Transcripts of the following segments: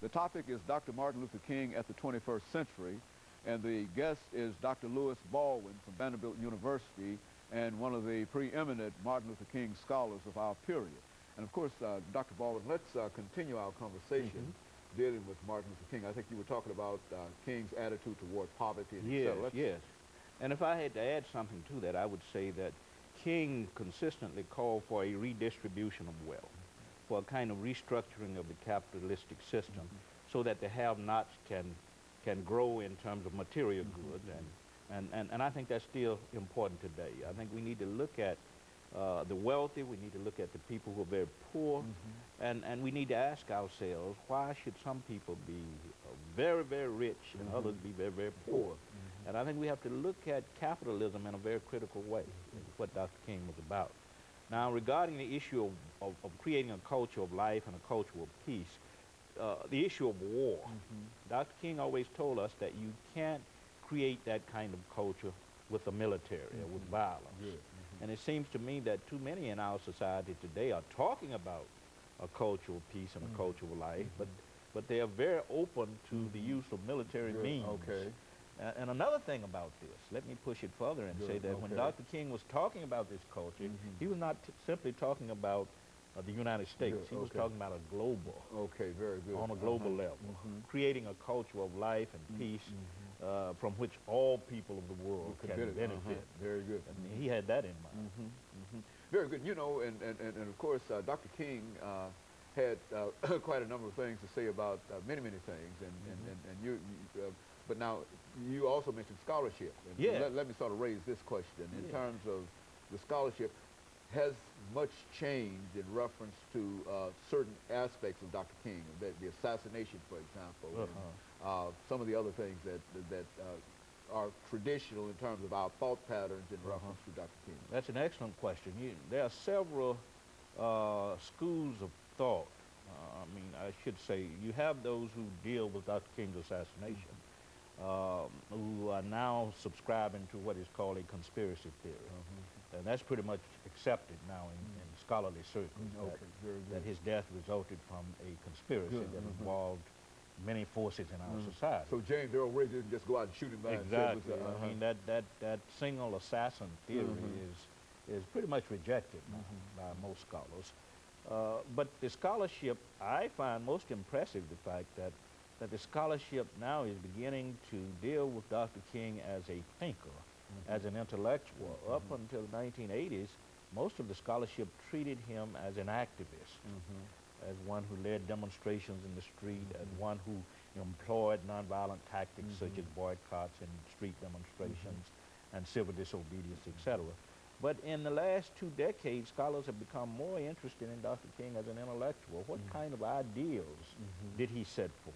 The topic is Dr. Martin Luther King at the 21st Century, and the guest is Dr. Baldwin from Vanderbilt University and one of the preeminent Martin Luther King scholars of our period. And of course, Dr. Baldwin, let's continue our conversation dealing with Martin Luther King. I think you were talking about King's attitude toward poverty and Yes, etc. yes. And if I had to add something to that, I would say that King consistently called for a redistribution of wealth, for a kind of restructuring of the capitalistic system so that the have-nots can grow in terms of material goods. And I think that's still important today. I think we need to look at the wealthy, we need to look at the people who are very poor, and we need to ask ourselves, why should some people be very, very rich and others be very, very poor? And I think we have to look at capitalism in a very critical way, what Dr. King was about. Now, regarding the issue of creating a culture of life and a culture of peace, the issue of war, Dr. King always told us that you can't create that kind of culture with the military or with violence. And it seems to me that too many in our society today are talking about a culture of peace and a culture of life, but they are very open to the use of military means. And another thing about this, let me push it further and say that when Dr. King was talking about this culture, he was not simply talking about the United States. He was talking about a global, on a global level, creating a culture of life and peace from which all people of the world can benefit. Very good. And he had that in mind. Very good. You know, and of course, Dr. King had quite a number of things to say about many things, but now you also mentioned scholarship. And let me sort of raise this question in terms of the scholarship. Has much changed in reference to certain aspects of Dr. King, the assassination, for example, and some of the other things that are traditional in terms of our thought patterns in reference to Dr. King? That's an excellent question. There are several schools of thought. I mean, I should say, you have those who deal with Dr. King's assassination, who are now subscribing to what is called a conspiracy theory. And that's pretty much accepted now in scholarly circles, that his death resulted from a conspiracy that involved many forces in our society. So James Earl Ray didn't just go out and shoot him by himself. Exactly. I mean, that single assassin theory is pretty much rejected by most scholars. But the scholarship, I find most impressive the fact that the scholarship now is beginning to deal with Dr. King as a thinker, as an intellectual. Up until the 1980s, most of the scholarship treated him as an activist, as one who led demonstrations in the street, as one who employed nonviolent tactics such as boycotts and street demonstrations and civil disobedience, etc. But in the last 2 decades, scholars have become more interested in Dr. King as an intellectual. What kind of ideals did he set forth?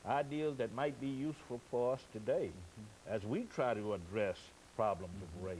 Ideals that might be useful for us today as we try to address problems of race,